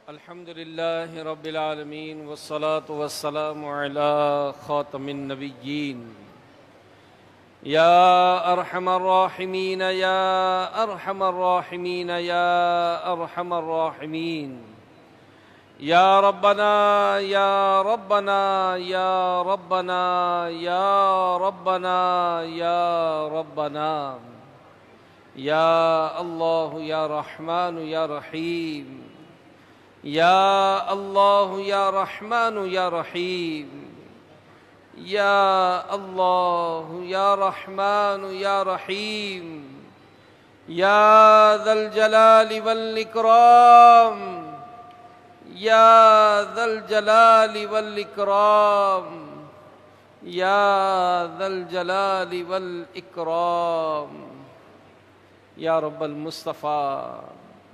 الحمد لله رب العالمين والصلاة والسلام على خاتم النبيين يا أرحم الراحمين يا أرحم الراحمين يا أرحم الراحمين يا ربنا يا ربنا يا ربنا يا ربنا يا ربنا يا الله يا رحمن يا رحيم يا الله يا رحمن يا رحيم يا الله يا رحمن يا رحيم يا ذا الجلال والإكرام يا ذا الجلال والإكرام يا ذا الجلال والإكرام يا رب المصطفى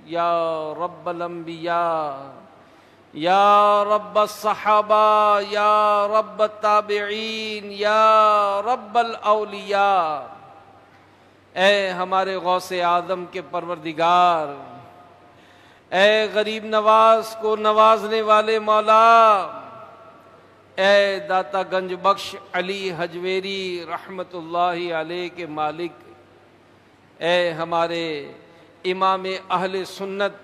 يا رب الانبیاء یا رب الصحابہ یا رب التابعین یا رب الاولیاء، اے ہمارے غوث اعظم کے پروردگار، اے غریب نواز کو نوازنے والے مولا، اے داتا گنج بخش علی حجویری رحمت اللہ علیہ کے مالک، اے ہمارے امام اہل سنت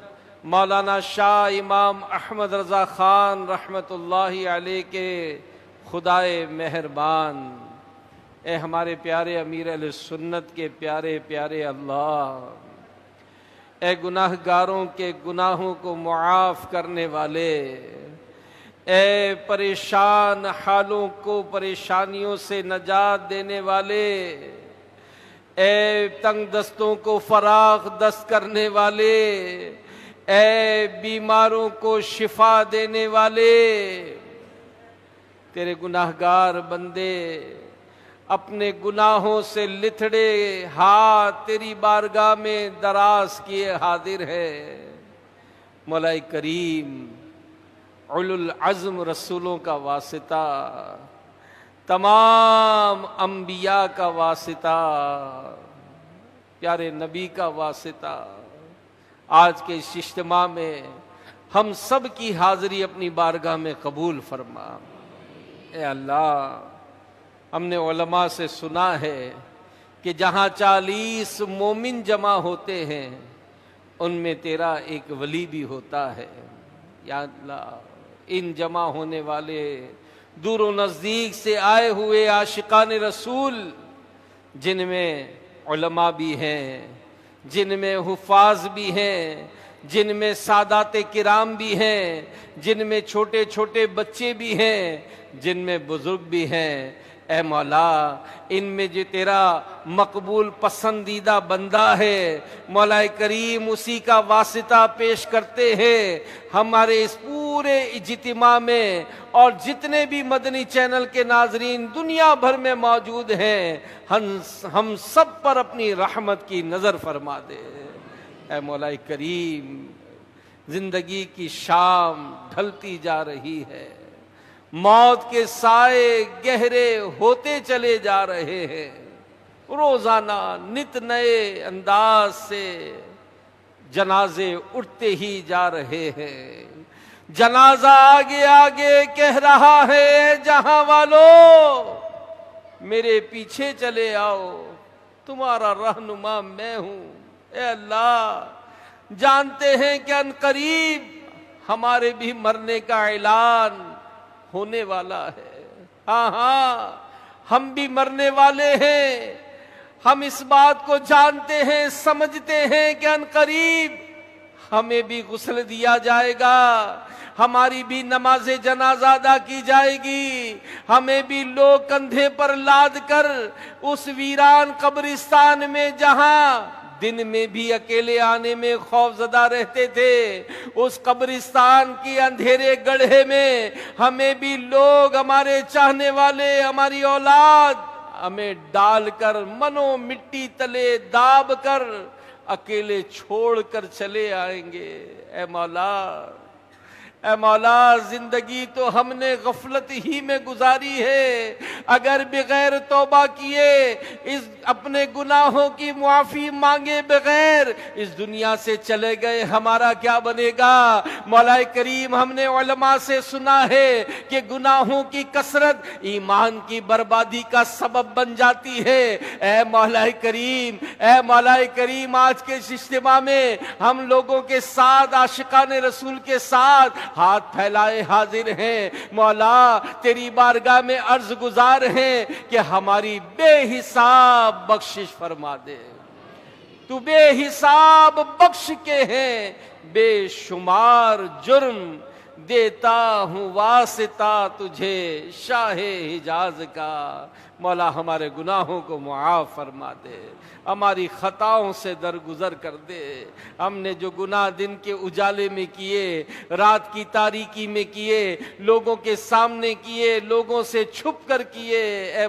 مولانا شاہ امام احمد رضا خان رحمت اللہ علیہ کے خدائے مہربان، اے ہمارے پیارے امیر اہل سنت کے پیارے پیارے اللہ، اے گناہ گاروں کے گناہوں کو معاف کرنے والے، اے پریشان حالوں کو پریشانیوں سے نجات دینے والے، اے تنگ دستوں کو فراخ دست کرنے والے، اے بیماروں کو شفا دینے والے، تیرے گناہگار بندے اپنے گناہوں سے لتھڑے ہاتھ تیری بارگاہ میں دراز کیے حاضر ہے۔ مولا کریم، اولو العزم رسولوں کا واسطہ، تمام انبیاء کا واسطہ، پیارے نبی کا واسطہ، آج کے اس اجتماع میں ہم سب کی حاضری اپنی بارگاہ میں قبول فرما۔ اے اللہ، ہم نے علماء سے سنا ہے کہ جہاں 40 مومن جمع ہوتے ہیں ان میں تیرا ایک ولی بھی ہوتا ہے۔ یا اللہ، ان جمع ہونے والے دور و نزدیک سے آئے ہوئے عاشقان رسول، جن میں علماء بھی ہیں، جن میں حفاظ بھی ہیں، جن میں سادات کرام بھی ہیں، جن میں چھوٹے چھوٹے بچے بھی ہیں، جن میں بزرگ بھی ہیں، اے مولا ان میں جو تیرا مقبول پسندیدہ بندہ ہے مولا کریم، اسی کا واسطہ پیش کرتے ہیں ہمارے اس پورے اجتماع میں، اور جتنے بھی مدنی چینل کے ناظرین دنیا بھر میں موجود ہیں، ہم سب پر اپنی رحمت کی نظر فرما دے۔ اے مولا کریم، زندگی کی شام ڈھلتی جا رہی ہے، موت کے سائے گہرے ہوتے چلے جا رہے ہیں، روزانہ نت نئے انداز سے جنازے اٹھتے ہی جا رہے ہیں۔ جنازہ آگے آگے کہہ رہا ہے، جہاں والو میرے پیچھے چلے آؤ، تمہارا رہنما میں ہوں۔ اے اللہ، جانتے ہیں کہ ان قریب ہمارے بھی مرنے کا اعلان ہونے والا ہے۔ ہاں ہاں، ہم بھی مرنے والے ہیں، ہم اس بات کو جانتے ہیں، سمجھتے ہیں کہ ان قریب ہمیں بھی غسل دیا جائے گا، ہماری بھی نماز جنازہ ادا کی جائے گی، ہمیں بھی لوگ کندھے پر لاد کر اس ویران قبرستان میں، جہاں دن میں بھی اکیلے آنے میں خوف زدہ رہتے تھے، اس قبرستان کی اندھیرے گڑھے میں ہمیں بھی لوگ، ہمارے چاہنے والے، ہماری اولاد ہمیں ڈال کر منو مٹی تلے داب کر اکیلے چھوڑ کر چلے آئیں گے۔ اے مولا، اے مولا زندگی تو ہم نے غفلت ہی میں گزاری ہے، اگر بغیر توبہ کیے اس اپنے گناہوں کی معافی مانگے بغیر اس دنیا سے چلے گئے ہمارا کیا بنے گا؟ مولا کریم ہم نے علماء سے سنا ہے کہ گناہوں کی کثرت ایمان کی بربادی کا سبب بن جاتی ہے۔ اے مولا کریم آج کے اس اجتماع میں ہم لوگوں کے ساتھ عاشقان رسول کے ساتھ ہاتھ پھیلائے حاضر ہیں، مولا تیری بارگاہ میں عرض گزار ہیں کہ ہماری بے حساب بخشش فرما دے۔ تو بے حساب بخش کے ہیں، بے شمار جرم دیتا ہوں واسطہ تجھے شاہ حجاز کا۔ مولا ہمارے گناہوں کو معاف فرما دے، ہماری خطاؤں سے درگزر کر دے۔ ہم نے جو گناہ دن کے اجالے میں کیے، رات کی تاریکی میں کیے، لوگوں کے سامنے کیے، لوگوں سے چھپ کر کیے، اے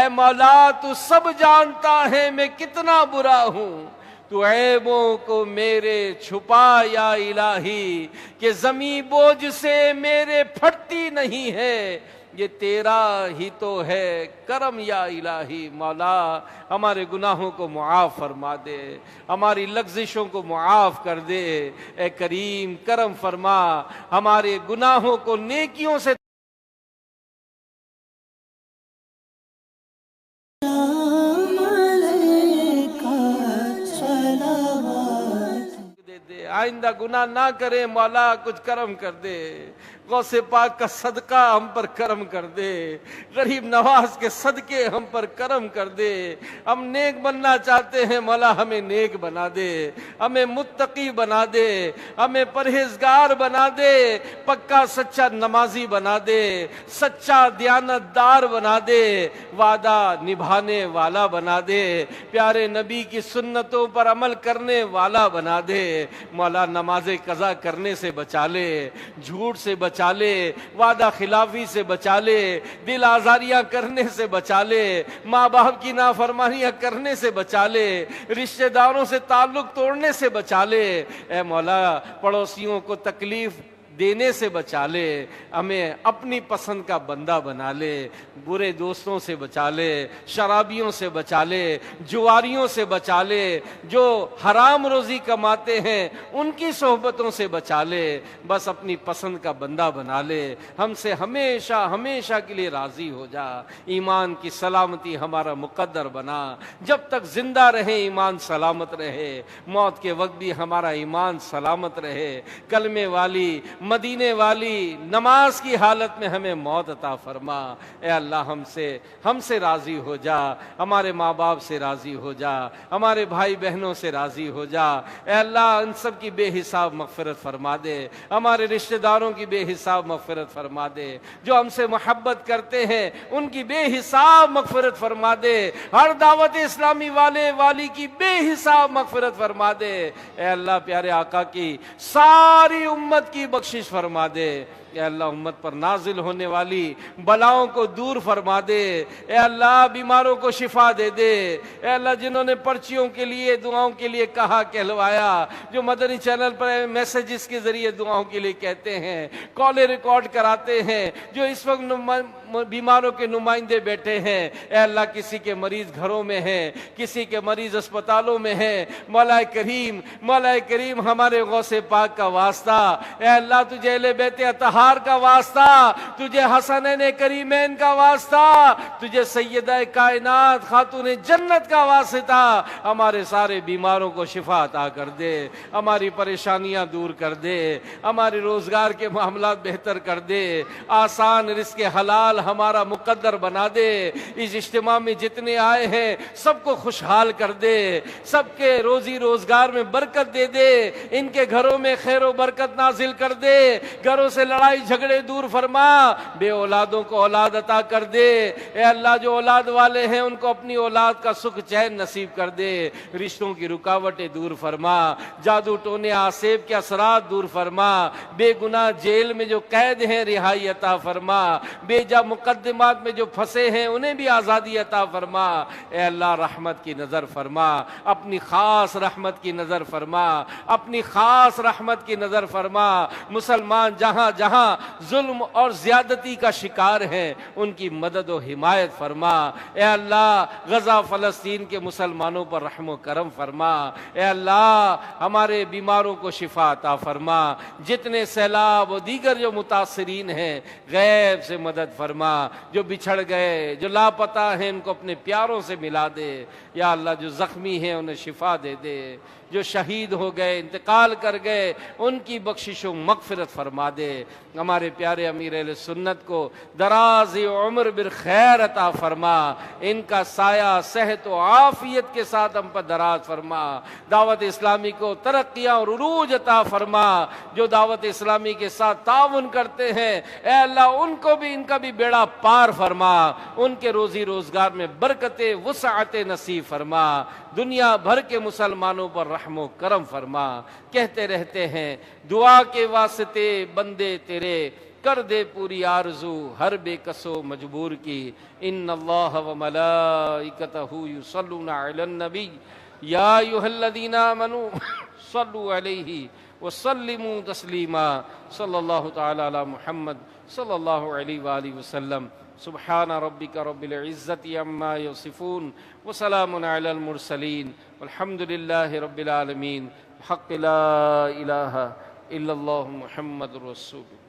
مولا تو سب جانتا ہے میں کتنا برا ہوں، تو عیبوں کو میرے چھپا یا الہی، کہ زمیں بوجھ سے میرے پھٹتی نہیں ہے، یہ تیرا ہی تو ہے کرم یا الہی۔ مولا ہمارے گناہوں کو معاف فرما دے، ہماری لغزشوں کو معاف کر دے، اے کریم کرم فرما، ہمارے گناہوں کو نیکیوں سے آئندہ گناہ نہ کریں، مولا کچھ کرم کر دے، غوث پاک کا صدقہ ہم پر کرم کر دے، غریب نواز کے صدقے ہم پر کرم کر دے۔ ہم نیک بننا چاہتے ہیں، مولا ہمیں نیک بنا دے، ہمیں متقی بنا دے، ہمیں پرہیزگار بنا دے، پکا سچا نمازی بنا دے، سچا دیانت دار بنا دے، وعدہ نبھانے والا بنا دے، پیارے نبی کی سنتوں پر عمل کرنے والا بنا دے۔ مولا نماز قضا کرنے سے بچا لے، جھوٹ سے بچا لے، وعدہ خلافی سے بچا لے، دل آزاریاں کرنے سے بچا لے، ماں باپ کی نافرمانیاں کرنے سے بچا لے، رشتہ داروں سے تعلق توڑنے سے بچا لے، اے مولا پڑوسیوں کو تکلیف دینے سے بچا لے، ہمیں اپنی پسند کا بندہ بنا لے، برے دوستوں سے بچا لے، شرابیوں سے بچا لے، جواریوں سے بچا لے، جو حرام روزی کماتے ہیں ان کی صحبتوں سے بچا لے، بس اپنی پسند کا بندہ بنا لے، ہم سے ہمیشہ ہمیشہ کے لیے راضی ہو جا، ایمان کی سلامتی ہمارا مقدر بنا، جب تک زندہ رہے ایمان سلامت رہے، موت کے وقت بھی ہمارا ایمان سلامت رہے، کلمے والی مدینے والی نماز کی حالت میں ہمیں موت عطا فرما۔ اے اللہ ہم سے راضی ہو جا، ہمارے ماں باپ سے راضی ہو جا، ہمارے بھائی بہنوں سے راضی ہو جا، اے اللہ ان سب کی بے حساب مغفرت فرما دے، ہمارے رشتہ داروں کی بے حساب مغفرت فرما دے، جو ہم سے محبت کرتے ہیں ان کی بے حساب مغفرت فرما دے، ہر دعوت اسلامی والی کی بے حساب مغفرت فرما دے، اے اللہ پیارے آقا کی ساری امت کی بخشش فرما دے، اے اللہ امت پر نازل ہونے والی بلاؤں کو دور فرما دے، اے اللہ بیماروں کو شفا دے دے، اے اللہ جنہوں نے پرچیوں کے لیے دعاؤں کے لیے کہا کہلوایا، جو مدنی چینل پر میسیجز کے ذریعے دعاؤں کے لیے کہتے ہیں، کالیں ریکارڈ کراتے ہیں، جو اس وقت بیماروں کے نمائندے بیٹھے ہیں، اے اللہ کسی کے مریض گھروں میں ہیں، کسی کے مریض اسپتالوں میں ہیں، مولا کریم ہمارے غوث پاک کا واسطہ، اے اللہ تجھے اہل بیت اطہار کا واسطہ، تجھے حسنین کریمین کا واسطہ، تجھے سیدہ کائنات خاتون جنت کا واسطہ، ہمارے سارے بیماروں کو شفا عطا کر دے، ہماری پریشانیاں دور کر دے، ہمارے روزگار کے معاملات بہتر کر دے، آسان رزق حلال ہمارا مقدر بنا دے، اس اجتماع میں جتنے آئے ہیں سب کو خوشحال کر دے، سب کے روزی روزگار میں برکت دے دے، ان کے گھروں میں خیر و برکت نازل کر دے، گھروں سے لڑائی لڑائی جھگڑے دور فرما، بے اولادوں کو اولاد عطا کر دے، اے اللہ جو اولاد والے ہیں ان کو اپنی اولاد کا سکھ چین نصیب کر دے، رشتوں کی رکاوٹیں دور فرما، جادو ٹونے آسیب کے اثرات دور فرما، بے گناہ جیل میں جو قید ہیں رہائی عطا فرما، بے جا مقدمات میں جو پھنسے ہیں انہیں بھی آزادی عطا فرما، اے اللہ رحمت کی نظر فرما، اپنی خاص رحمت کی نظر فرما، اپنی خاص رحمت کی نظر فرما، مسلمان جہاں جہاں ظلم اور زیادتی کا شکار ہیں ان کی مدد و حمایت فرما، اے اللہ غزہ فلسطین کے مسلمانوں پر رحم و کرم فرما، اے اللہ ہمارے بیماروں کو شفا عطا فرما، جتنے سیلاب و دیگر جو متاثرین ہیں غیب سے مدد فرما، جو بچھڑ گئے جو لاپتہ ہیں ان کو اپنے پیاروں سے ملا دے، یا اللہ جو زخمی ہیں انہیں شفا دے دے، جو شہید ہو گئے انتقال کر گئے ان کی بخشش و مغفرت فرما دے، ہمارے پیارے امیر اہل سنت کو دراز عمر بالخیر عطا فرما، ان کا سایہ صحت و عافیت کے ساتھ ہم پر دراز فرما، دعوت اسلامی کو ترقیاں اور عروج عطا فرما، جو دعوت اسلامی کے ساتھ تعاون کرتے ہیں اے اللہ ان کو بھی ان کا بھی بیڑا پار فرما، ان کے روزی روزگار میں برکت وسعت نصیب فرما، دنیا بھر کے مسلمانوں پر رحم و کرم فرما۔ کہتے رہتے ہیں دعا کے واسطے بندے تیرے، کر دے پوری آرزو ہر بے کسو مجبور کی، ان اللہ و ملائکتہ یصلون علی النبی یا ایھا الذین آمنوا صلوا علیہ وسلموا تسلیما، صلی اللہ تعالی علی محمد صلی اللہ علیہ وآلہ وسلم۔ سبحان ربک رب العزت عما یصفون وسلام علی المرسلین والحمد للہ رب العالمین، حق لا الہ الا اللہ محمد رسول اللہ۔